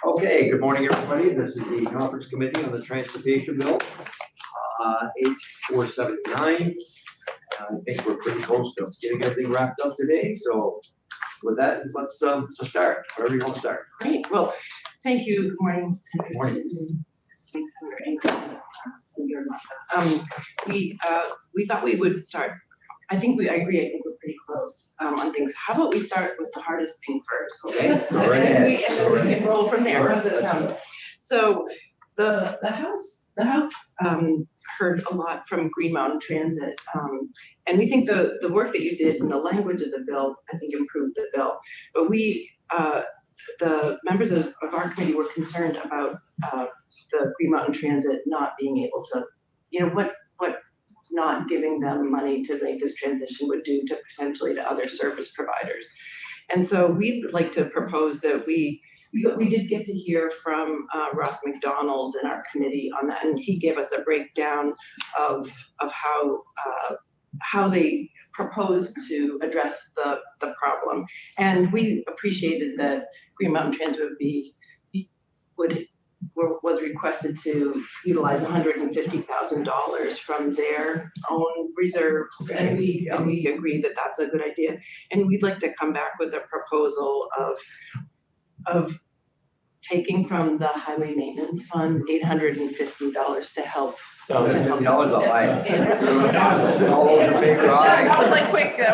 Okay, good morning, everybody. This is the conference committee on the transportation bill, H.479. I think we're pretty close to getting everything wrapped up today. So with that, let's start. Wherever you want to start. Great. Well, thank you. Good morning. Good morning. Thanks for we thought we would start. I agree. I think we're pretty close on things. How about we start with the hardest thing first? Okay. And then we can roll from there. How's that sound? So the House heard a lot from Green Mountain Transit, and we think the work that you did in the language of the bill, I think, improved the bill. But we, the members of our committee, were concerned about the Green Mountain Transit not being able to, what not giving them money to make this transition would do to potentially to other service providers. And so we'd like to propose that we did get to hear from Ross McDonald in our committee on that, and he gave us a breakdown of how they proposed to address the problem. And we appreciated that Green Mountain Transit was requested to utilize $150,000 from their own reserves, and we agree that that's a good idea. And we'd like to come back with a proposal of taking from the Highway Maintenance Fund $850 to help. $850 a line. That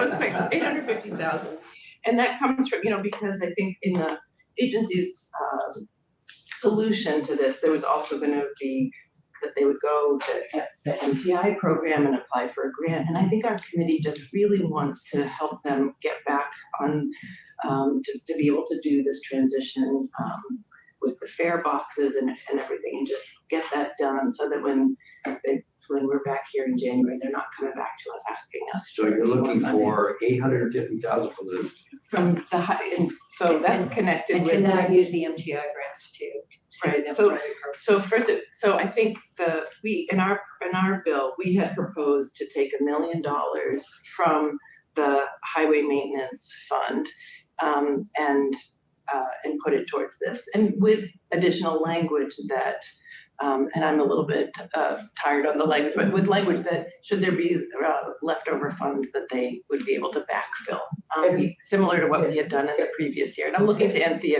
was quick. $850,000, and that comes from because I think in the agency's solution to this, there was also going to be that they would go to the MTI program and apply for a grant. And I think our committee just really wants to help them get back on to be able to do this transition with the fare boxes and everything, and just get that done so that when we're back here in January, they're not coming back to us asking us. So you're looking for $850,000 from the high, and so that's connected and with. And then use the MTI grants too. Right. So first, I think in our bill, we had proposed to take $1 million from the Highway Maintenance Fund and put it towards this, and with additional language that. And I'm a little bit tired on the language, but with language that should there be leftover funds that they would be able to backfill, similar to what we had done in the previous year. And I'm looking to Anthea.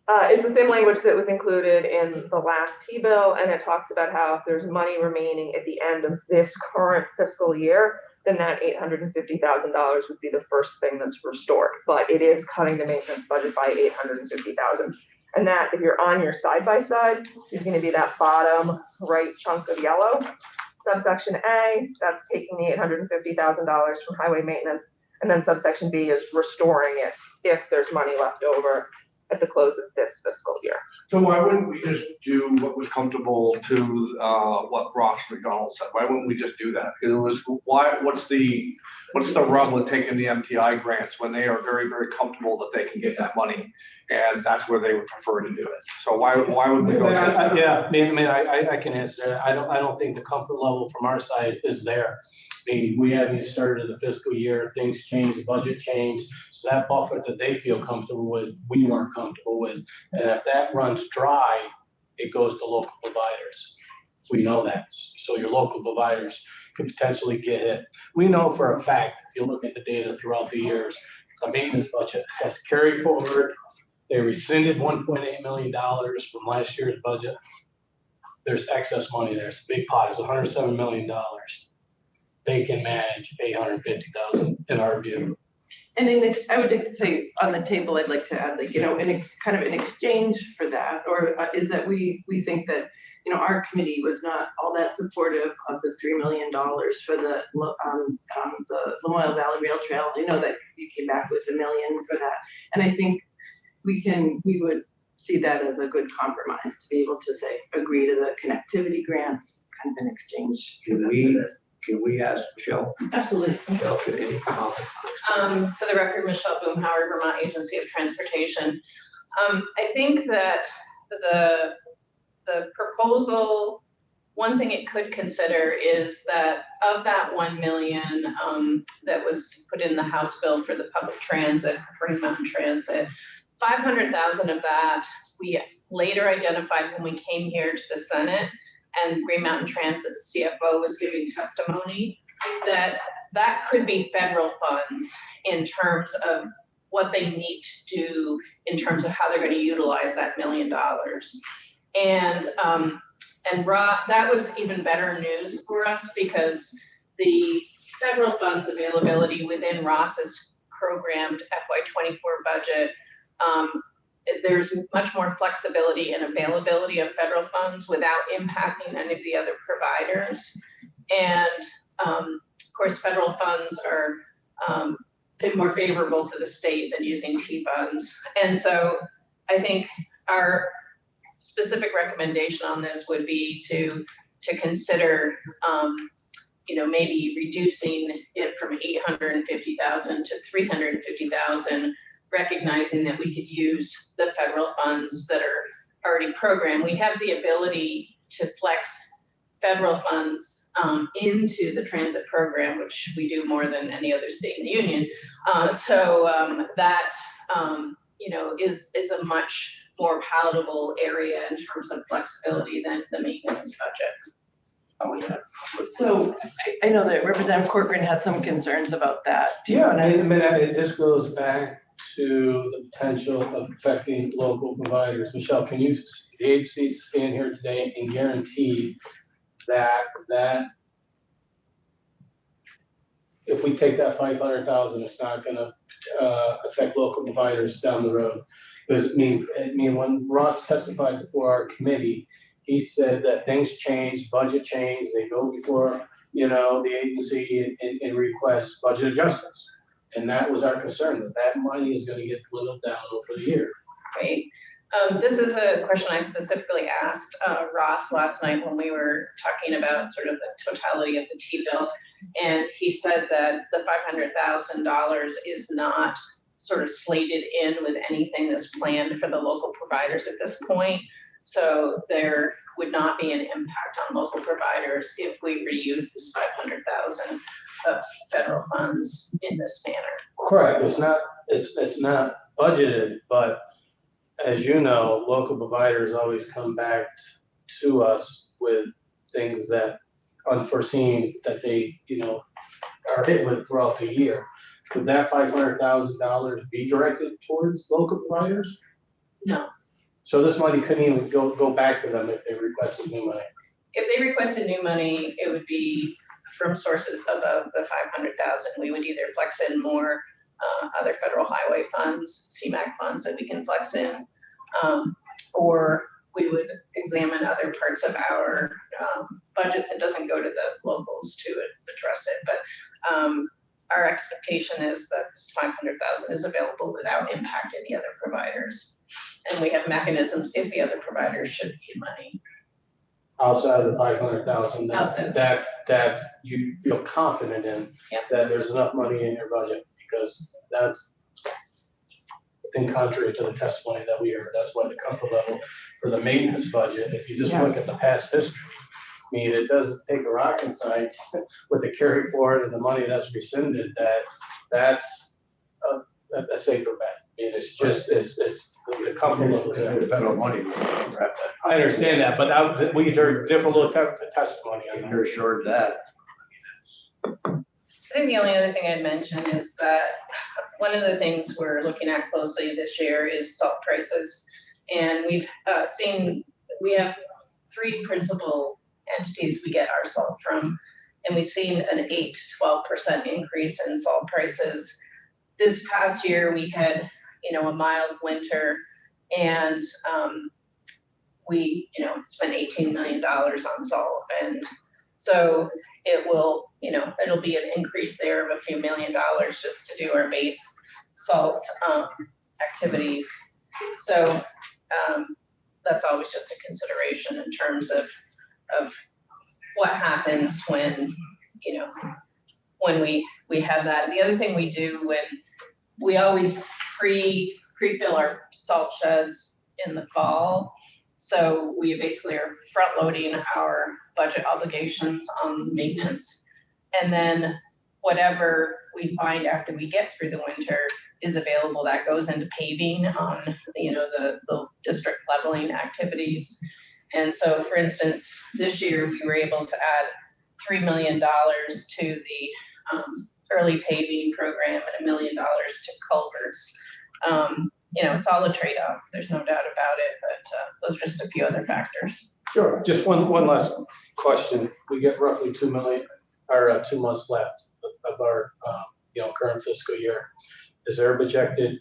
It's the same language that was included in the last T-bill, and it talks about how if there's money remaining at the end of this current fiscal year, then that $850,000 would be the first thing that's restored. But it is cutting the maintenance budget by $850,000. And that, if you're on your side-by-side, is going to be that bottom right chunk of yellow. Subsection A, that's taking the $850,000 from highway maintenance. And then subsection B is restoring it if there's money left over at the close of this fiscal year. So why wouldn't we just do what was comfortable to what Ross McDonald said? Why wouldn't we just do that? Because it was what's the rub with taking the MTI grants when they are very, very comfortable that they can get that money, and that's where they would prefer to do it. So why would we go against that? Yeah, I can answer that. I don't think the comfort level from our side is there. I mean, we haven't even started the fiscal year, things change, the budget changed. So that buffer that they feel comfortable with, we weren't comfortable with. And if that runs dry, it goes to local providers. We know that. So your local providers could potentially get hit. We know for a fact, if you look at the data throughout the years, the maintenance budget has carried forward. They rescinded $1.8 million from last year's budget. There's excess money there. It's a big pot. It's $107 million. They can manage $850,000 in our view. And I would like to say on the table, I'd like to add, kind of an exchange for that, or is that we think that our committee was not all that supportive of the $3 million for the Lamoille Valley Rail Trail. I know that you came back with $1 million for that, and I think we would see that as a good compromise to be able to agree to the connectivity grants, kind of an exchange. Can we ask Michelle? Absolutely. Michelle, any comments? For the record, Michelle Boomhauer, Vermont Agency of Transportation. I think that the proposal, one thing it could consider is that of that $1 million that was put in the House bill for the public transit, Green Mountain Transit, 500,000 of that, we later identified when we came here to the Senate and Green Mountain Transit CFO was giving testimony that that could be federal funds in terms of what they need to do in terms of how they're going to utilize that $1 million. And that was even better news for us because the federal funds availability within Ross's programmed FY24 budget, there's much more flexibility and availability of federal funds without impacting any of the other providers. And of course, federal funds are more favorable to the state than using T funds. And so I think our specific recommendation on this would be to consider maybe reducing it from 850,000 to 350,000, recognizing that we could use the federal funds that are already programmed. We have the ability to flex federal funds into the transit program, which we do more than any other state in the union. That is a much more palatable area in terms of flexibility than the maintenance budget. So I know that Representative Corcoran had some concerns about that. Do you Yeah, wanna- I mean, this goes back to the potential of affecting local providers. Michelle, can you, the agency stand here today and guarantee that if we take that 500,000, it's not gonna affect local providers down the road? Because when Ross testified before our committee, he said that things change, budget change, they go before, the agency and request budget adjustments. And that was our concern, that money is gonna get dwindled down over the year. Right. This is a question I specifically asked Ross last night when we were talking about sort of the totality of the T-bill. And he said that the $500,000 is not sort of slated in with anything that's planned for the local providers at this point. So there would not be an impact on local providers if we reuse this 500,000 of federal funds in this manner. Correct, it's not budgeted, but as you know, local providers always come back to us with things that unforeseen that they, are hit with throughout the year. Would that $500,000 be directed towards local providers? No. So this money couldn't even go back to them if they requested new money? If they requested new money, it would be from sources above the 500,000. We would either flex in more other federal highway funds, CMAQ funds that we can flex in, or we would examine other parts of our budget that doesn't go to the locals to address it. But our expectation is that this 500,000 is available without impacting the other providers. And we have mechanisms if the other providers should need money. Outside of the 500,000, Outside. that you feel confident in, Yep. that there's enough money in your budget, because that's in contrary to the testimony that we heard. That's why the comfort level for the maintenance budget, if you just look at the past history, I mean, it doesn't take a rocket science with the carry forward and the money that's rescinded, that's a safer bet. I mean, it's the comfort level is there. Federal money, wrap that. I understand that, but we heard different little testimony on that. You're assured that. I think the only other thing I'd mention is that one of the things we're looking at closely this year is salt prices. And we've we have 3 principal entities we get our salt from, and we've seen an 8 to 12% increase in salt prices. This past year, we had, a mild winter, and we, spent $18 million on salt. And so it will, it'll be an increase there of a few $1 million just to do our base salt activities. So that's always just a consideration in terms of what happens when, when we have that. The other thing we do when we always pre-fill our salt sheds in the fall. So we basically are front loading our budget obligations on maintenance. And then whatever we find after we get through the winter is available that goes into paving on, the district leveling activities. And so, for instance, this year we were able to add $3 million to the early paving program and $1 million to culverts. It's all a trade-off. There's no doubt about it, but those are just a few other factors. Sure. Just one last question. We get roughly 2 million or 2 months left of our, current fiscal year. Is there a projected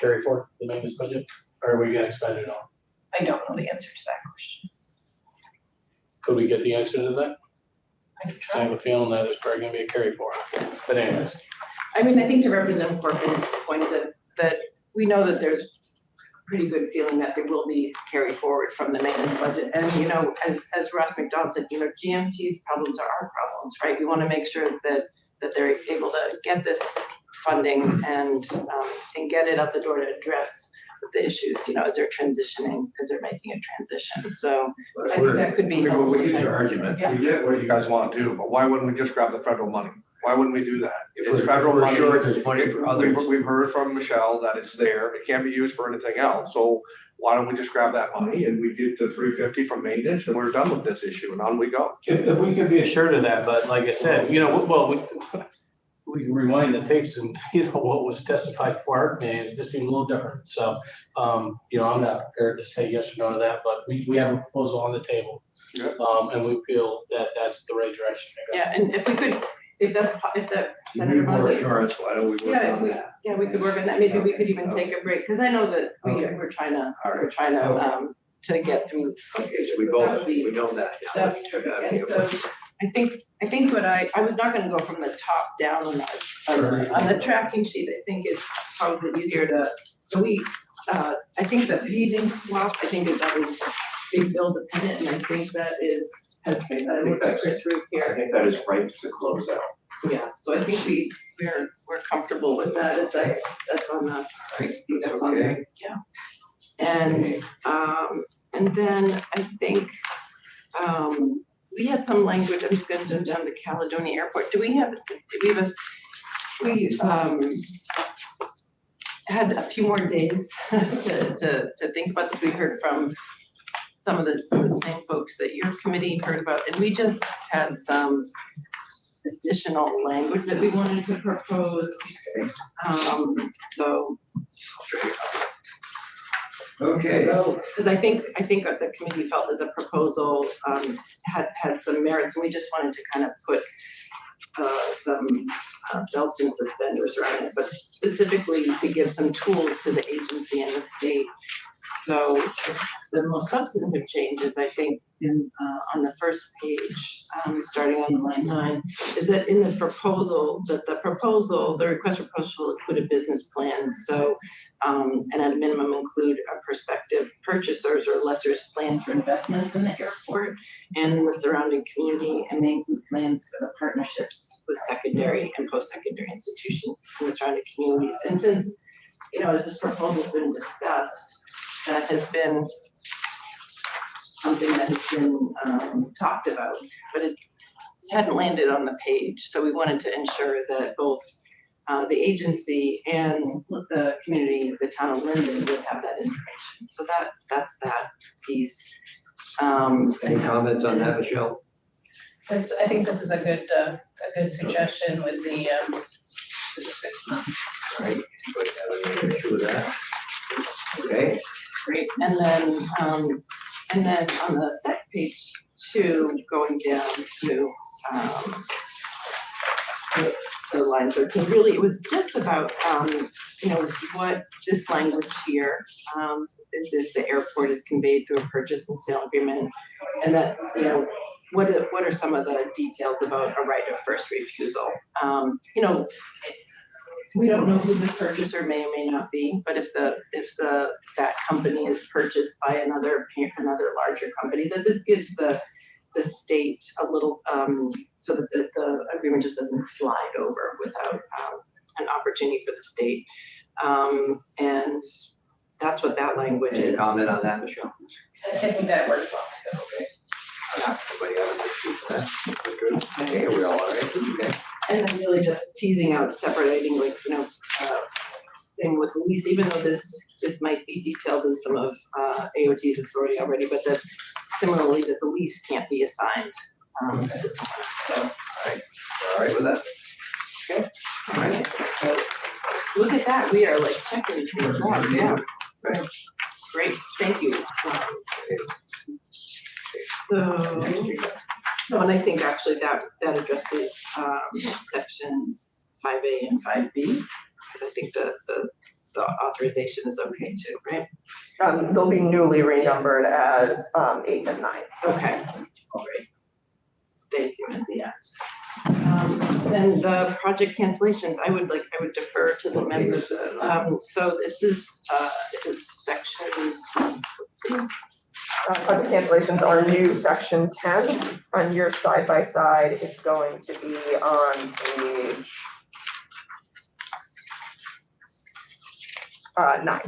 carry forward the maintenance budget, or are we going to spend it all? I don't know the answer to that question. Could we get the answer to that? I can I try. have a feeling that there's probably going to be a carry forward. But anyways, I mean, I think to Representative Corcoran's point that we know that there's a pretty good feeling that there will be carry forward from the maintenance budget. And, as Ross McDonald said, GMT's problems are our problems, right? We want to make sure that they're able to get this funding and get it out the door to address the issues, as they're transitioning, as they're making a transition. So I think that could be helpful. We use your argument. Yeah. We get what you guys want to do, but why wouldn't we just grab the federal money? Why wouldn't we do that? If It's we're federal money. sure there's money for others. We've heard from Michelle that it's there. It can't be used for anything else. So why don't we just grab that money and we get the 350 from maintenance and we're done with this issue and on we go? if we could be assured of that, but like I said, we can rewind the tapes and, what was testified before our committee, it just seemed a little different. So, I'm not prepared to say yes or no to that, but we have a proposal on the table. Yeah. And we feel that that's the right direction to go. Yeah, and if we could, if that You Senator need more Buzz, assurance, why don't we work on that? we could work on that. Maybe we could even take a break, because I know that we're trying to, to get through. Okay, so we both, we know that. now. That's true. And so I think what I was not gonna go from the top down on the tracking sheet. I think it's probably easier to, so I think the paging swap, I think that was big bill dependent, and I think that is, as I look at Chris through I here. think that is right to close out. Yeah, so I think we're comfortable with that, if that's on the, that's on there, yeah. And then I think, we had some language, I'm just gonna go down to Caledonia Airport. We had a few more days to think about this. We heard from some of the same folks that your committee heard about, and we just had some additional language that we wanted to propose. Okay. So, because I think that the committee felt that the proposal had some merits, and we just wanted to kind of put some belts and suspenders around it, but specifically to give some tools to the agency and the state. So the most substantive changes, I think, on the first page, starting on line 9, is that in this proposal, the request proposal include a business plan. So, and at a minimum include a prospective purchasers or lessors plan for investments in the airport and the surrounding community, and may include plans for the partnerships with secondary and post-secondary institutions in the surrounding communities. And since, as this proposal has been discussed, that has been something that has been talked about, but it hadn't landed on the page. So we wanted to ensure that both the agency and the community, the town of Linden, would have that information. So that's that piece. Any comments on that, Michelle? I think this is a good suggestion with the 6 months. All right, anybody have any issue with that? Okay, Great, and then on the second page 2, going down to line 13, really it was just about what this language here is if the airport is conveyed through a purchase and sale agreement, and that what are some of the details about a right of first refusal. We don't know who the purchaser may or may not be, but if that company is purchased by another larger company, that this gives the state a little, so that the agreement just doesn't slide over without an opportunity for the state. And that's what that language any is. comment on that, Michelle? I think that works well too. Okay. Anybody have an issue with that? We're good? Okay, are we all right? Okay. And then really just teasing out, separating, same with lease, even though this might be detailed in some of AOT's authority already, but that similarly that the lease can't be assigned. At this point. So, All right with that? okay. All right. So look at that. We are like checking things out. Yeah. So, great. Thank you. So, and I think actually that addresses sections 5A and 5B, because I think the authorization is okay too, right? They'll be newly renumbered as 8 and 9. Okay. All right. Thank you, Anthea. Then the project cancellations, I would defer to the members. So this is sections, let's see. Project cancellations are new section 10. On your side by side, it's going to be on page 9.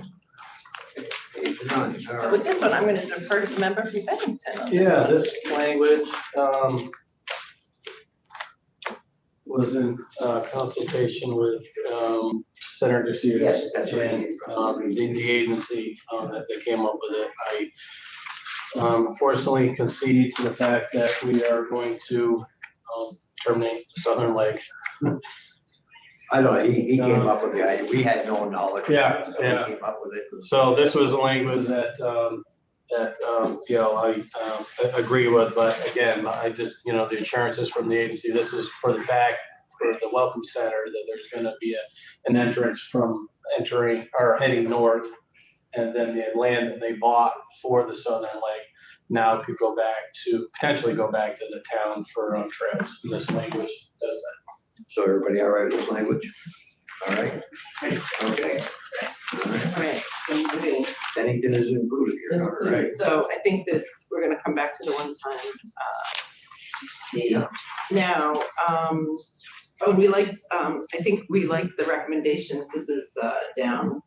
Page 9. So with this one, I'm going to defer to the member from Bennington. on this Yeah, one. this language was in consultation with Senator Sears Yes, that's right. and the agency that they came up with it. I fortunately concede to the fact that we are going to terminate Southern Lake. I don't know, he came up with the idea, we had no knowledge. Yeah, So yeah. He came up with it. So this was a language that you know, I agree with, but again, I just, you know, the assurances from the agency, this is for the fact, for the Welcome Center, that there's gonna be an entrance from entering or heading north, and then the land that they bought for the Southern Lake now could potentially go back to the town for trails, and this language does that. So everybody all right with this language? All right? Okay. All right. All right. So moving. Bennington is included here, all right? So I think we're going to come back to the one-time fee. Yeah. Now, I think we liked the recommendations. This is down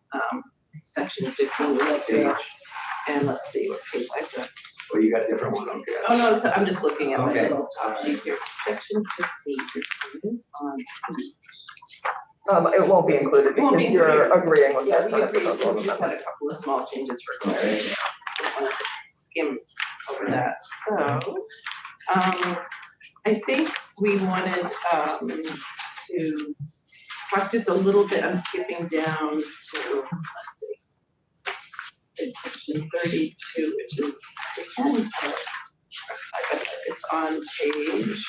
section 15. We like that. And let's see what page I've got. Well, you got a different one, okay? Oh, no, I'm just looking at my Okay. little top sheet here. Section 15 is on. It won't be included It won't be because you're included. agreeing with Yeah, this. we agree. We just had a couple of small changes for clarity. I want to skim over that. So, I think we wanted to talk just a little bit. I'm skipping down to, let's see. It's section 32, which is, again, it's on page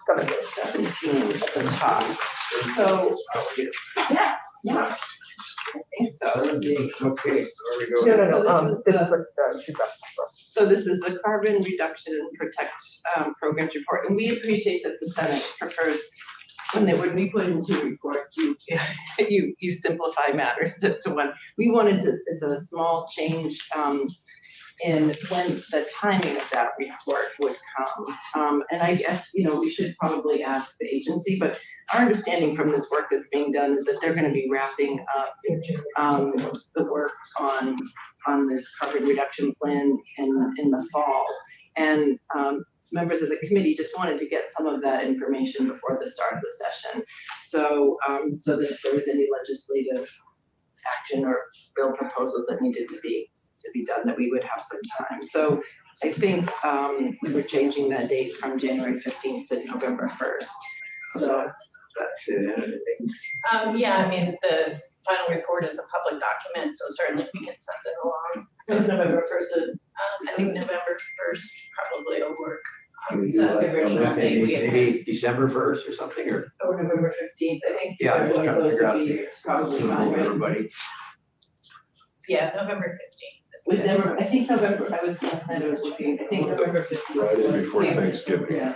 17 at the top. So, yeah, I think so. Okay, there we go. No, this is what she's asking for. So this is the Carbon Reduction and Protect Programs report, and we appreciate that the Senate prefers when we put in two reports, you simplify matters to one. We wanted to, it's a small change in when the timing of that report would come. And I guess, we should probably ask the agency, but our understanding from this work that's being done is that they're going to be wrapping up the work on this carbon reduction plan in the fall. And members of the committee just wanted to get some of that information before the start of the session. So, so that if there was any legislative action or bill proposals that needed to be done, that we would have some time. So I think we were changing that date from January 15th to November 1st. So That's it. Yeah, I mean, the final report is a public document, so certainly we can send it along. so it's November 1st. I think November 1st probably will work. Can we It's do the like, original date we had. maybe December 1st or something, or? Or November 15th, I think. Yeah, I'm just one of trying to those figure out would be the, probably suitable fine, for right? everybody. Yeah, November 15th. With November, I think November, last night I was looking, I think November 15th. Friday before Thanksgiving. Yeah.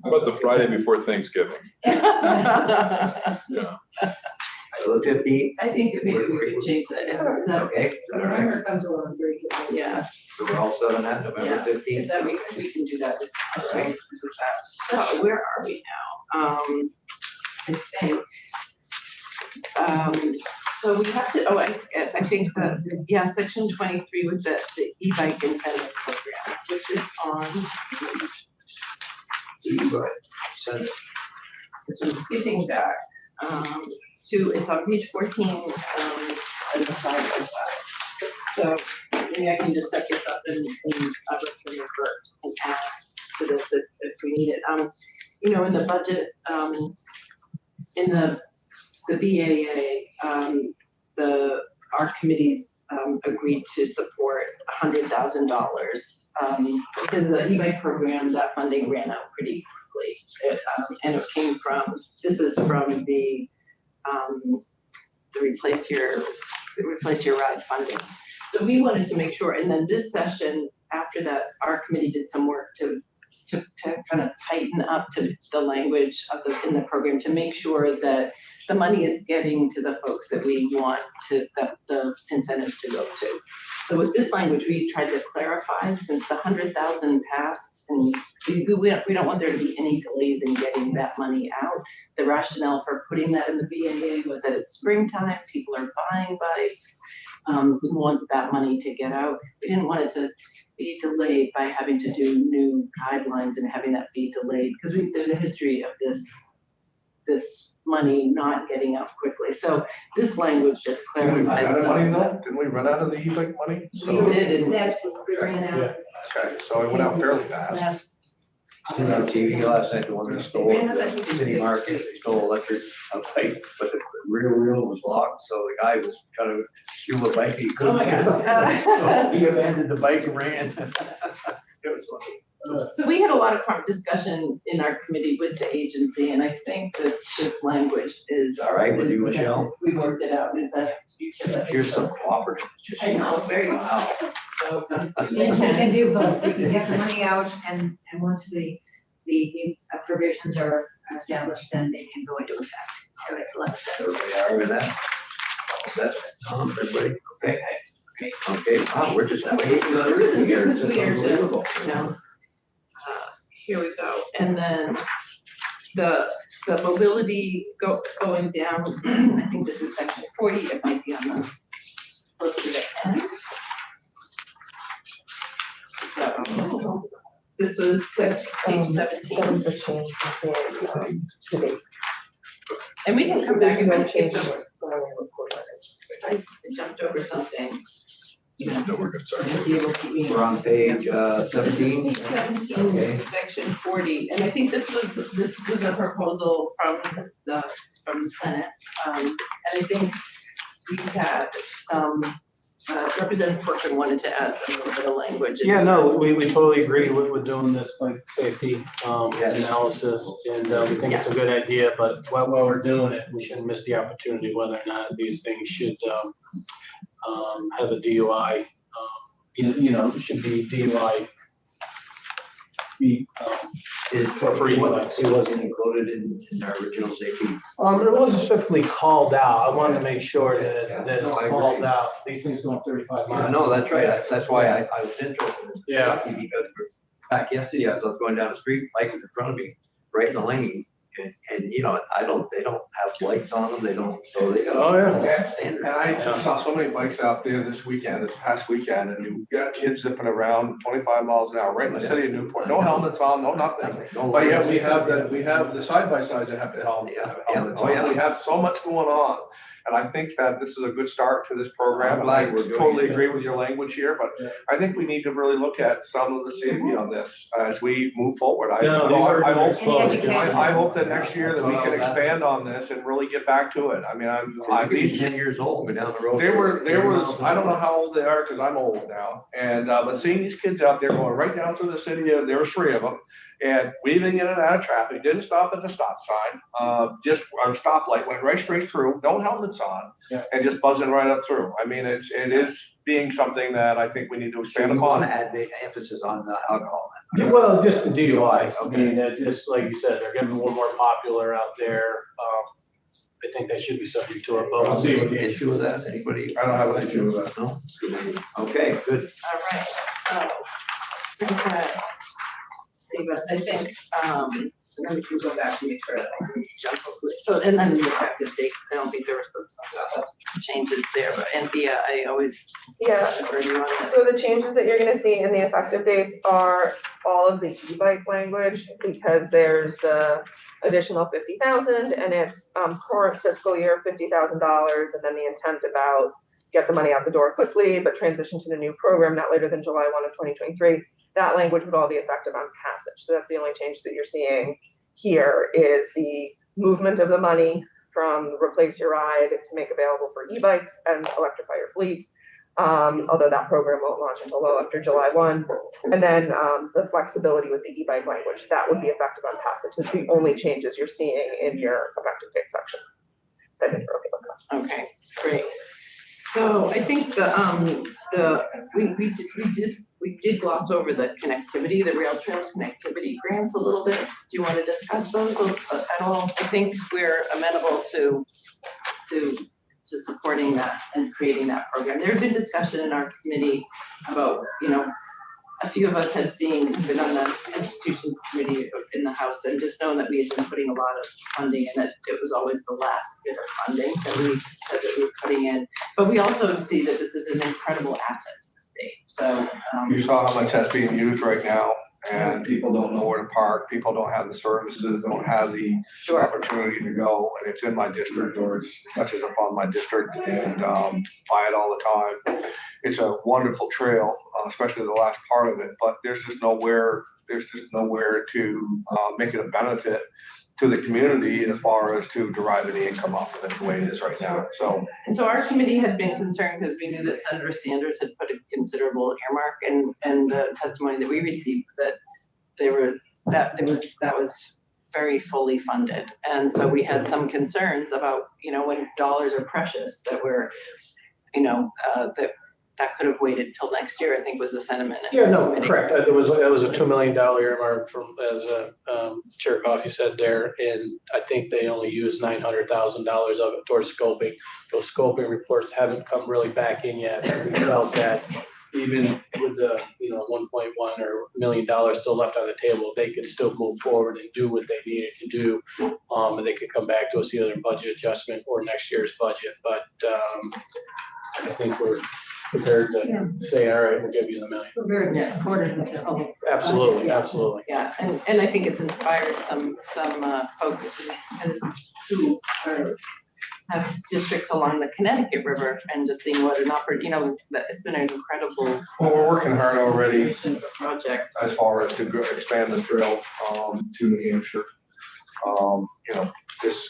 How about the Friday before Thanksgiving? I Yeah. So the 15th, think that maybe we could change that. Is that okay? okay, is that all right? comes along very good. Yeah, So we're all set on that, November Yeah. 15th? that we can do that. All right. So where are we now? I think. So we have to, I think that, section 23 with the e-bike incentive program, which is on, Right. Send it. which I'm skipping back. it's on page 14, and the side by side. So maybe I can just set this up and refer and add to this if we need it. You know, in the budget, in the BAA, our committees agreed to support $100,000 because the e-bike program, that funding ran out pretty quickly. And it came from, this is from the replace your ride funding. So we wanted to make sure, and then this session, after that, our committee did some work to kind of tighten up to the language of in the program to make sure that the money is getting to the folks that we want the incentives to go to. So with this language, we tried to clarify, since the 100,000 passed, and we don't want there to be any delays in getting that money out. The rationale for putting that in the BAA was that it's springtime, people are buying bikes. We want that money to get out. We didn't want it to be delayed by having to do new guidelines and having that be delayed, because there's a history of this money not getting out quickly. So this language just Didn't we clarifies. run out of money though? Didn't we run out of the e-bike money? So, We did, and That ran out. okay, so it went out fairly fast. Seen on TV last night, the one that stole at the city market, they stole electric bike, but the rear wheel was locked, so the guy was trying to steal the bike, he couldn't. Oh my God. He abandoned the bike and ran. It was funny. So we had a lot of discussion in our committee with the agency, and I think this language is. All right with you, Michelle? We worked it out, is that? Here's some cooperative. I know, very well. Wow. So, You can do both, you can get the money out and once the provisions are established, then they can go into effect. So it lets that. Everybody all right with that? All set? Everybody, okay? Okay, wow, we're just waiting on here. It's We are just, unbelievable. you know, here we go. And then the mobility going down, I think this is section 40, it might be on the, close to the end. So, this was section page 17. And we can come back if I skipped over. I jumped over something. You know, No, we're good, sorry. to be able to keep me. We're on page This is 17. page 17, Okay. section 40, and I think this was a proposal from the Senate. And I think we had some, Representative Corcoran wanted to add some little bit of language. Yeah, no, we totally agree with doing this bike safety Yes. analysis, and we think it's a good idea, but while we're doing it, we shouldn't miss the opportunity whether or not these things should have a DUI, you know, it should be DUI. For free bikes. It wasn't included in our original safety. It wasn't specifically called out. I wanted to make sure that it's No, I agree. called out. These things going 35 miles. No, that's right. That's why I was interested in this. Yeah. Because back yesterday, as I was going down the street, bike was in front of me, right in the lane. And you know, they don't have lights on them, they don't, so they got. Oh, yeah. Standards. And I saw so many bikes out there this past weekend, and you've got kids zipping around 25 miles an hour right in the city of Newport. No helmets on, no nothing. But yet we have the side-by-sides that have the helmets Oh, yeah. on. We have so much going on. And I think that this is a good start to this program. I'm glad I we're doing totally it. agree with your language here, but I think we need to really look at some of the safety on this as we move forward. I hope that next year that we can expand on this and really get back to it. I mean, I'm These 10 years old, go down the road. there was, I don't know how old they are, cause I'm old now, and, but seeing these kids out there going right down through the city, there was 3 of them, and weaving in and out of traffic, didn't stop at the stop sign, just, our stoplight, went right straight through, no helmets on, and just buzzing right up through. I mean, it is being something that I think we need to So expand you want upon. to add the emphasis on the alcohol. Well, just the DUIs. I Okay. mean, just like you said, they're getting more and more popular out there. I think they should be subject to it, but we'll see what the issue is. Anybody? I don't have an issue with that. No? Okay, good. All right, so, where's that? Leave us, I think, and then we can go back and make sure that I didn't jump over it. So, and then the effective dates, I don't think there were some changes there, but Anthea, I always Yeah, defer to you on that. so the changes that you're gonna see in the effective dates are all of the e-bike language, because there's the additional 50,000, and it's current fiscal year $50,000, and then the intent about get the money out the door quickly, but transition to the new program not later than July 1 of 2023. That language would all be effective on passage. So that's the only change that you're seeing here, is the movement of the money from replace your ride to make available for e-bikes and electrify your fleet. Although that program won't launch until well after July 1. And then the flexibility with the e-bike language, that would be effective on passage. That's the only changes you're seeing in your effective date section. That didn't really look up. Okay, great. So I think we did gloss over the connectivity, the rail trail connectivity grants a little bit. Do you want to discuss those at all? I think we're amenable to supporting that and creating that program. There had been discussion in our committee about, a few of us had been on the institutions committee in the House, and just known that we had been putting a lot of funding in, that it was always the last bit of funding that we were putting in. But we also see that this is an incredible asset to the state. So You saw how much that's being used right now, and people don't know where to park, people don't have the services, don't have the sure. opportunity to go, and it's in my district, or it touches upon my district, and buy it all the time. It's a wonderful trail, especially the last part of it, but there's just nowhere to make it a benefit to the community as far as to derive any income off of it the way it is right now. So our committee had been concerned because we knew that Senator Sanders had put a considerable earmark, and the testimony that we received was that was very fully funded. And so we had some concerns about, when dollars are precious, that we're, that could have waited till next year, I think was the sentiment. Yeah, no, correct. It was a $2 million earmark from, as Chair Coffey said there, and I think they only used $900,000 of it towards scoping. Those scoping reports haven't come really back in yet. So we felt that even with the 1.1 or $1 million still left on the table, they could still move forward and do what they needed to do, and they could come back to us either in budget adjustment or next year's budget. But I think we're prepared to say, all right, we'll give you the $1 million. We're very supportive of the whole. Absolutely, absolutely. Yeah, and I think it's inspired some folks who have districts along the Connecticut River, and just seeing what an it's been an incredible. well, we're working hard already project. as far as to expand the trail to New Hampshire.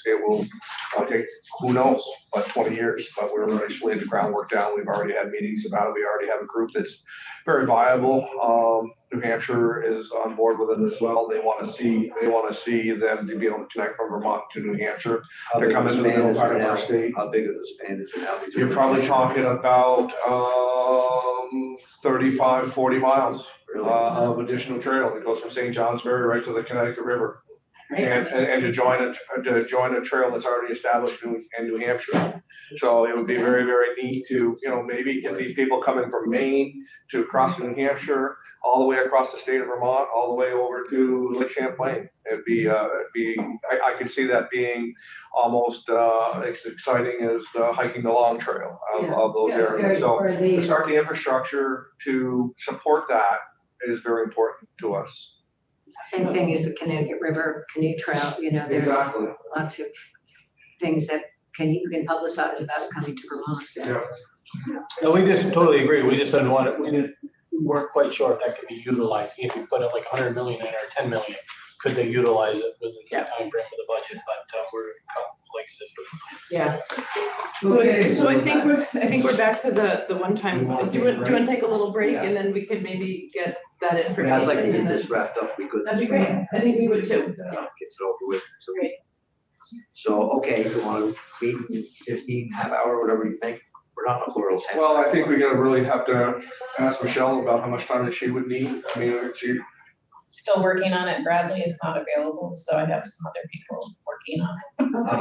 It will take, who knows, about 20 years, but we're already laid the groundwork down. We've already had meetings about it. We already have a group that's very viable. New Hampshire is on board with it as well. They want to see them to be able to connect from Vermont to New Hampshire. To come into the middle part of our state. How big is the span is it now? You're probably talking about 35, 40 miles of additional trail that goes from St. Johnsbury right to the Connecticut River. And to join a trail that's already established in New Hampshire. So it would be very, very neat to, maybe get these people coming from Maine to cross New Hampshire, all the way across the state of Vermont, all the way over to Lake Champlain. I could see that being almost as exciting as hiking the long trail of those areas. So to start the infrastructure to support that is very important to us. Same thing as the Connecticut River Canoe Trail, there Exactly. are lots of things that you can publicize about coming to Vermont. Yeah. No, we just totally agree. We just didn't want it, we weren't quite sure if that could be utilized. If you put it like 100 million in or 10 million, could they utilize it within the time frame of the budget? But we're in a couple places. Yeah. So I think we're back to the one time. Do you want to take a little break, and then we could maybe get that information? I'd like to get this wrapped up because. That'd be great. I think we would too. Gets it over with. So, Great. So, okay, you want to meet in 15, half hour, whatever you think? We're not in a plural sense. Well, I think we're gonna really have to ask Michelle about how much time that she would need. I mean, she. Still working on it. Bradley is not available, so I have some other people working on it. How about